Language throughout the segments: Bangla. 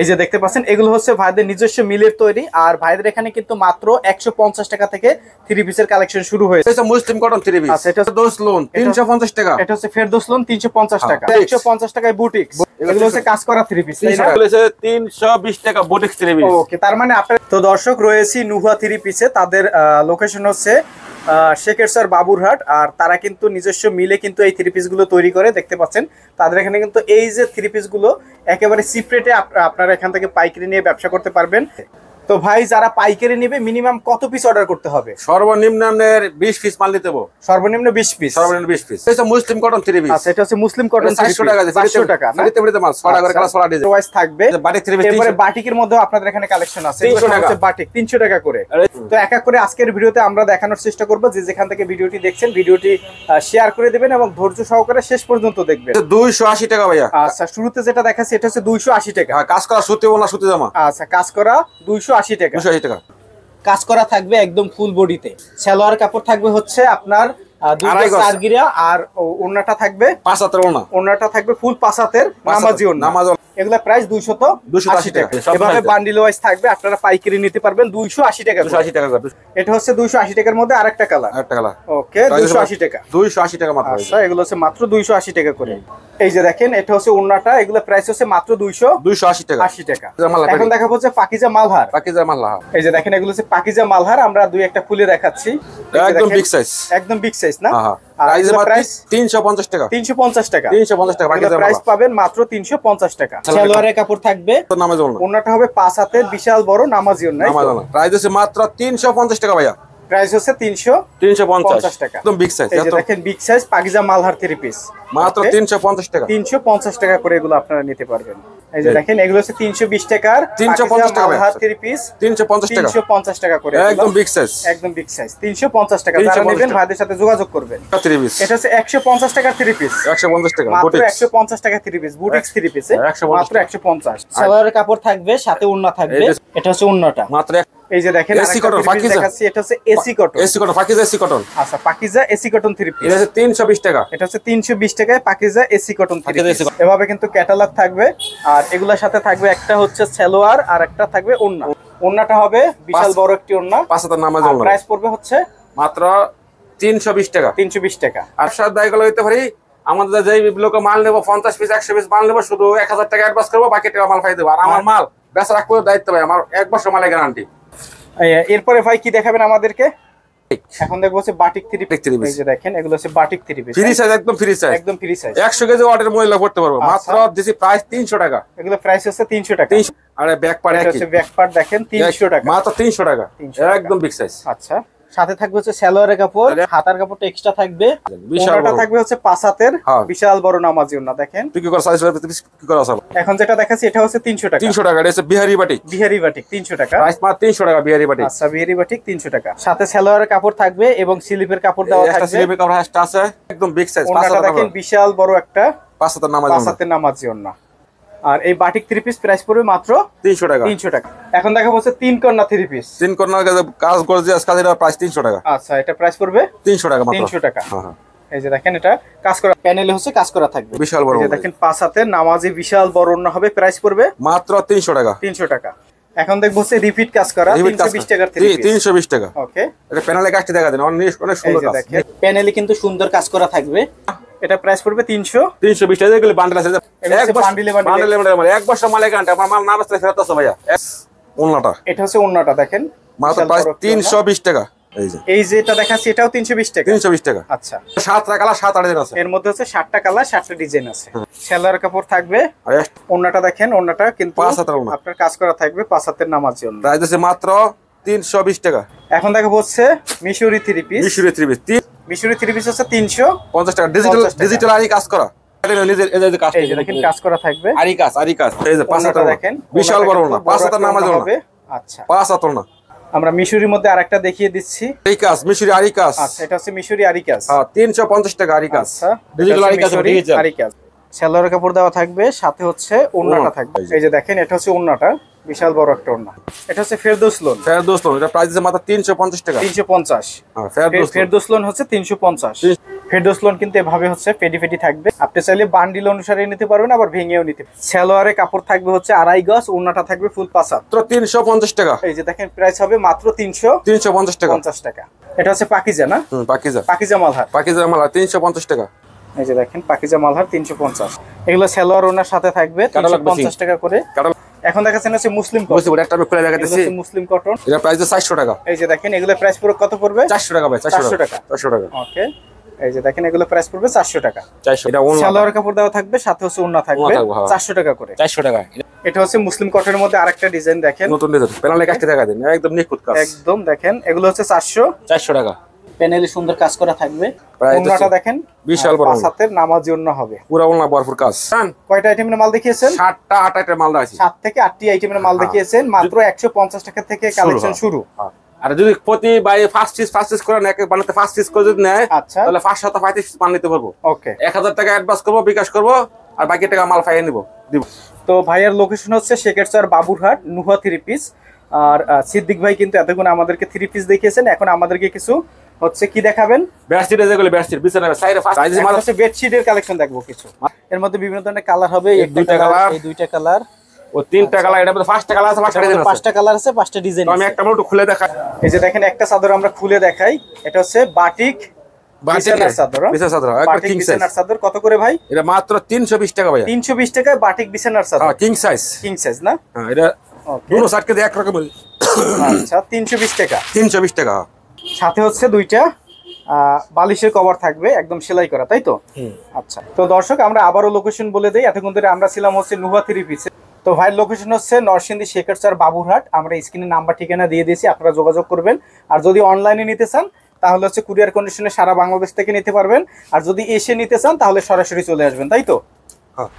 এই যে দেখতে পাচ্ছেন এগুলো হচ্ছে ভাইদের নিজস্ব মিলের তৈরি। আর ভাইদের এখানে কিন্তু মাত্র 150 টাকা থেকে থ্রি পিসের কালেকশন শুরু হয়েছে। এটা মুসলিম কটন থ্রি পিস। আচ্ছা, এটা হচ্ছে ফেরদৌস লোন 350 টাকা। এটা হচ্ছে ফেরদৌস লোন 350 টাকা। 150 টাকায় বুটিক্স। এগুলো হচ্ছে কাজ করা থ্রি পিস। এগুলো হচ্ছে 320 টাকা বুটিক্স থ্রি পিস। ওকে, তার মানে আপনার তো দর্শক রয়েছি নুহা থ্রি পিসে। তাদের লোকেশন হচ্ছে শেখের স্যার বাবুরহাট। আর তারা কিন্তু নিজস্ব মিলে কিন্তু এই থ্রি পিস গুলো তৈরি করে। দেখতে পাচ্ছেন তাদের এখানে কিন্তু এই যে থ্রি পিস গুলো একেবারে চিপ রেটে আপনারা এখান থেকে পাইকারি নিয়ে ব্যবসা করতে পারবেন। তো ভাই যারা পাইকারি নেবে মিনিমাম কত পিস অর্ডার করতে হবে? সর্বনিম্ন 20 পিস মাল নিতে হবে। সর্বনিম্ন 20 পিস। সর্বনিম্ন 20 পিস। এটা মুসলিম কটন থ্রি পিস। আচ্ছা, এটা হচ্ছে মুসলিম কটন 500 টাকা। 500 টাকা না? ফ্রিতে ফ্রিতে মাল ছড়া করে কালার ছড়া ডিজাইন ওয়াইজ থাকবে। Batik three piece. এরপরে বাটিকের মধ্যেও আপনাদের এখানে কালেকশন আছে। 300 টাকা বাটিক 300 টাকা করে। তো এক এক করে আজকের ভিডিওতে আমরা দেখানোর চেষ্টা করব। যে যেখান থেকে ভিডিওটি দেখছেন ভিডিওটি শেয়ার করে দিবেন এবং ধৈর্য সহকারে শেষ পর্যন্ত দেখবেন। 280 টাকা ভাইয়া। আচ্ছা, শুরুতে যেটা দেখাচ্ছি এটা হচ্ছে 280 টাকা। হ্যাঁ, কাজ করা সুতি ওনা সুতি জামা। আচ্ছা, কাজ করা 280 টাকা। 280 টাকা। কাজ করা থাকবে একদম ফুল বডিতে। সালোয়ার কাপড় থাকবে হচ্ছে আপনার চারগিরা। আর ওড়নাটা থাকবে 5 হাতের ওড়না। ওড়নাটা থাকবে ফুল 5 হাতের নামাজি ওড়না। এগুলা প্রাইস 280 টাকা। এভাবে বান্ডিল ওয়াইজ থাকবে, আপনারা পাইকারি নিতে পারবেন 280 টাকা। 280 টাকা। এটা হচ্ছে 280 টাকার মধ্যে আরেকটা কালার। আরেকটা কালার। ওকে, 280 টাকা। 280 টাকা মাত্র। আচ্ছা, এগুলো হচ্ছে মাত্র 280 টাকা করে। এই যে দেখেন এটা হচ্ছে ওড়নাটা। এগুলা প্রাইস হচ্ছে মাত্র 280 টাকা। 80 টাকা। এখন দেখাবো হচ্ছে পাকিজা মালহার। পাকিজা মালহার। এই যে দেখেন এগুলো হচ্ছে পাকিজা মালহার। আমরা দুই একটা খুলে দেখাচ্ছি। একদম বিগ সাইজ। একদম বিগ সাইজ না? হ্যাঁ। আর প্রাইস 350 টাকা। 350 টাকা। 350 টাকা পাকিজা প্রাইস পাবেন মাত্র 350 টাকা। সালোয়ারের কাপড় থাকবে নামাজি ওড়না। ওড়নাটা হবে 5 হাতের বিশাল বড় নামাজি ওড়না। প্রাইস হচ্ছে মাত্র 350 টাকা ভাইয়া। প্রাইস হচ্ছে 350 টাকা। একদম বিগ সাইজ। এই যে দেখেন big size Pakiza Malhar three piece মাত্র 350 টাকা। 350 টাকা করে এগুলো আপনারা নিতে পারবেন। এই যে দেখেন এগুলো হচ্ছে 320 টাকার 350 টাকা মালহার থ্রি পিস। 350 টাকা। 350 টাকা করে। একদম বিগ সাইজ। একদম বিগ সাইজ 350 টাকা। যারা নেবেন ভাইদের সাথে যোগাযোগ করবেন। Three piece. এটা হচ্ছে 150 টাকার থ্রি পিস। 150 টাকা। মাত্র 150 টাকা three piece. Boutiques three piece মাত্র 150। সালোয়ারের কাপড় থাকবে, সাথে ওড়না থাকবে। এটা হচ্ছে ওড়নাটা মাত্র। এই যে দেখেন এসি কটন পাকিজা দেখাচ্ছি। এটা হচ্ছে AC cotton. AC cotton Pakeezah AC cotton. আচ্ছা, Pakeezah AC cotton three piece. এটা হচ্ছে 320 টাকা। এটা হচ্ছে 320 টাকায় Pakeezah AC cotton three piece. এভাবে কিন্তু ক্যাটালগ থাকবে। আর এগুলোর সাথে থাকবে একটা হচ্ছে সালোয়ার আর একটা থাকবে ওড়না। ওড়নাটা হবে বিশাল বড় একটি ওড়না। 5 হাতের নামাজি ওড়না। প্রাইস পড়বে হচ্ছে মাত্র 320 টাকা। 320 টাকা। আর সাথে দাইগুলো হইতে পারি আমাদের যেই লোক মাল নেব 50 পিস 100 পিস মাল নেব, শুধু 1000 টাকা অ্যাডভান্স করব, বাকি টাকা মাল পাই দেব। আর আমার মাল বেচা রাখবো দায়িত্ব ভাই, আমার 1 বছর মালের গ্যারান্টি। এরপরে ভাই কি দেখাবেন আমাদেরকে? এখন দেখবো হচ্ছে বাটিক থ্রি পিস। এই যে দেখেন এগুলো হচ্ছে batik three piece. Free size, একদম ফ্রি সাইজ। একদম ফ্রি সাইজ। 100 কেজি ওয়াটের মহিলা করতে পারবো। মাত্র দিছি প্রাইস 300 টাকা। এগুলো প্রাইস হচ্ছে 300 টাকা। আরে ব্যাক পার্ট একই। হচ্ছে ব্যাক পার্ট দেখেন 300 টাকা। মাত্র 300 টাকা। একদম বিগ সাইজ। আচ্ছা, সাথে থাকবে হচ্ছে সালোয়ারের কাপড়, হাতার কাপড়টা এক্সট্রা থাকবে। ওড়নাটা থাকবে হচ্ছে 5 হাতের বিশাল বড় নামাজি ওড়না। দেখেন কি করে সাইজ কি করে আছে। এখন যেটা দেখাচ্ছি এটা হচ্ছে 300 টাকা। 300 টাকা। এটা হচ্ছে বিহারি বাটিক। বিহারি বাটিক 300 টাকা। প্রাইস মাত্র 300 টাকা বিহারি বাটিক। আচ্ছা, বিহারি বাটিক 300 টাকা। সাথে সালোয়ারের কাপড় থাকবে এবং স্লিপের কাপড় দেওয়া থাকবে। একটা স্লিপের কাপড় এক্সট্রা আছে। একদম বিগ সাইজ। ওড়নাটা দেখেন বিশাল বড় একটা 5 হাতের নামাজি ওড়না। 5 হাতের নামাজি ওড়না। আর এই বাটিক থ্রি পিস প্রাইস পড়বে মাত্র 300 টাকা। 300 টাকা। এখন দেখাবো হচ্ছে 3 কর্নার থ্রি পিস। 3 কর্নার কাজ গর্জিয়াস কাজের প্রাইস 300 টাকা। আচ্ছা, এটা প্রাইস পড়বে 300 টাকা মাত্র। 300 টাকা। হ্যাঁ। এই যে দেখেন এটা কাজ করা প্যানেলে হচ্ছে কাজ করা থাকবে বিশাল বড়। এই যে দেখেন 5 হাতের নামাজি বিশাল বড় ওড়না হবে। প্রাইস পড়বে মাত্র 300 টাকা। 300 টাকা। এখন দেখবো হচ্ছে রিপিট কাজ করা 320 টাকার থ্রি পিস। 320 টাকা। ওকে, এটা প্যানেলে কাজটি দেখা দেন অনেক সুন্দর কাজ। দেখেন প্যানেলে কিন্তু সুন্দর কাজ করা থাকবে। এটা প্রাইস পড়বে 320 টাকা। এগুলো বান্ডেল আছে। বান্ডেলে মানে 1 বছর মালের গ্যারান্টি। আমার মাল না বেচলে ফেরত আছে ভাইয়া। ওড়নাটা এটা হচ্ছে ওড়নাটা দেখেন মাত্র প্রাইস 320 টাকা। এই যে এটা দেখাচ্ছি এটাও 320 টাকা। 320 টাকা। আচ্ছা, 7টা কালার 7 ডিজাইন আছে। এর মধ্যে হচ্ছে 7টা কালার 7টা ডিজাইন আছে। সালোয়ার কাপড় থাকবে। ওড়নাটা দেখেন, ওড়নাটা কিন্তু 5 হাতের ওড়না। আপনার কাজ করা থাকবে 5 হাতের নামাজি ওড়না। প্রাইস আছে মাত্র 320 টাকা। এখন দেখাবো হচ্ছে Mishri three piece. Mishri three piece. Mishri three piece হচ্ছে 350 টাকা। ডিজিটাল আরি কাজ করা। এই যে দেখেন কাজ করা থাকবে আরি কাজ। এই যে 5 হাতের দেখেন বিশাল বড় ওড়না। 5 হাতের নামাজি ওড়না। আচ্ছা, 5 হাতের ওড়না। আমরা মিশরির মধ্যে আরেকটা দেখিয়ে দিচ্ছি। এই কাজ মিশরি আরি কাজ। আচ্ছা, এটা হচ্ছে মিশরি আরি কাজ। হ্যাঁ, 350 টাকা আরি কাজ। আচ্ছা, ডিজিটাল আরি কাজ। ডিজিটাল আরি কাজ। সালোয়ারের কাপড় দেওয়া থাকবে, সাথে হচ্ছে ওড়নাটা থাকবে। এই যে দেখেন এটা হচ্ছে ওড়নাটা বিশাল বড় একটা ওড়না। এটা হচ্ছে ফেরদৌস লোন। ফেরদৌস লোন। এটা প্রাইস আছে মাত্র 350 টাকা। 350। হ্যাঁ, ফেরদৌস লোন হচ্ছে 350। ফেডোসলন কিন্তু এভাবে হচ্ছে পেডি পেডি থাকবে, আপনি চাইলে বান্ডিল অনুসারে নিতে পারবেন, আবার ভেঙেও নিতে পারবেন। সালোয়ারে কাপড় থাকবে হচ্ছে 2.5 গজ, ওড়নাটা থাকবে ফুল পাঁচা। তো 350 টাকা। এই যে দেখেন প্রাইস হবে মাত্র 350 টাকা। 50 টাকা। এটা হচ্ছে পাকিজা না? পাকিজা, পাকিজা মালহার। পাকিজা মালহার 350 টাকা। এই যে দেখেন পাকিজা মালহার 350। এগুলো সালোয়ার ওড়নার সাথে থাকবে 350 টাকা করে। এখন দেখাচ্ছেন হচ্ছে মুসলিম কটন। একটা আমি খুলে দেখাতেছি, মুসলিম কটন। এটা প্রাইস 400 টাকা। এই যে দেখেন এগুলো প্রাইস পুরো কত পড়বে? 400 টাকা ভাই, 400 টাকা। 400 টাকা। ওকে, এই যে দেখেন এগুলো প্রাইস পড়বে 400 টাকা। 400। এটা ওড়না, সালোয়ার কাপড় দেওয়া থাকবে, সাথে হচ্ছে ওড়না থাকবে, 400 টাকা করে। 400 টাকা। এটা হচ্ছে মুসলিম কটনের মধ্যে আরেকটা ডিজাইন দেখেন, নতুন ডিজাইন, প্যানেলে কাটতে দেখা দেন, একদম নিখুঁত কাজ। একদম দেখেন এগুলো হচ্ছে 400 টাকা। প্যানেলে সুন্দর কাজ করা থাকবে। প্রায় ওড়নাটা দেখেন বিশাল বড়, 5 হাতের নামাজি ওড়না হবে। পুরো ওড়না ভরপুর কাজ। কয়টা আইটেমের মাল দেখিয়েছেন? 7টা 8টা মাল আছে। 7 থেকে 8টি আইটেমের মাল দেখিয়েছেন। মাত্র 150 টাকা থেকে কালেকশন শুরু। আর যদি প্রতি বাই ফার্স্ট পিস করে নেয়, বানাতে ফার্স্ট পিস করে যদি নেয়, আচ্ছা, তাহলে 535 পিস মাল নিতে পারবো। ওকে, 1000 টাকা অ্যাডভান্স করবো, বিকাশ করবো, আর বাকি টাকা মাল ফাইয়ে নিব দিব। তো ভাইয়ের লোকেশন হচ্ছে শেখেরচর বাবুরহাট, নুহা 3 পিস। আর সিদ্দিক ভাই কিন্তু এতক্ষণ আমাদেরকে 3 পিস দেখিয়েছেন, এখন আমাদেরকে কিছু হচ্ছে কি দেখাবেন? বেডশিট, যেগুলো বেডশিট বিছানা সাইডে ফার্স্ট সাইজ মাল হচ্ছে বেডশিটের কালেকশন দেখবো কিছু। এর মধ্যে বিভিন্ন ধরনের কালার হবে, এই দুইটা কালার, এই দুইটা কালার, ও 3টা কালার। এটা মধ্যে 5টা কালার আছে, 5টা ডিজাইন আছে। 5টা কালার আছে, 5টা ডিজাইন আছে। আমি একটা মাল একটু খুলে দেখাই। এই যে দেখেন একটা চাদর আমরা খুলে দেখাই, এটা হচ্ছে বাটিক বিছানার চাদর। বিছানার চাদর একদম বাটিক কিং সাইজ। বিছানার চাদর কত করে ভাই? এটা মাত্র 320 টাকা ভাই। 320 টাকায় বাটিক বিছানার চাদর। হ্যাঁ, কিং সাইজ। কিং সাইজ না? হ্যাঁ, এটা দুটো সাইড কে এক রকম। আচ্ছা, 320 টাকা। 320 টাকা। সাথে হচ্ছে দুইটা বালিশের কভার থাকবে, একদম সেলাই করা, তাই তো? আচ্ছা, তো দর্শক আমরা আবারও লোকেশন বলে দেই। এতক্ষণ ধরে আমরা ছিলাম হচ্ছে নুহা 3 পিসে। তো ভাইয়ের লোকেশন হচ্ছে নরসিংদী শেখেরচর বাবুরহাট। আমরা স্ক্রিনে নাম্বার ঠিকানা দিয়ে দিয়েছি, আপনারা যোগাযোগ করবেন। আর যদি অনলাইনে নিতে চান তাহলে হচ্ছে কুরিয়ার কন্ডিশনে সারা বাংলাদেশ থেকে নিতে পারবেন। আর যদি এসে নিতে চান তাহলে সরাসরি চলে আসবেন, তাই তো? হ্যাঁ।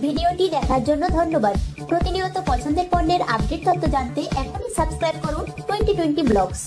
ভিডিওটি দেখার জন্য ধন্যবাদ। প্রতিনিয়ত পছন্দের পণ্যের আপডেট তথ্য জানতে এখনই সাবস্ক্রাইব করুন 2020 ব্লগস।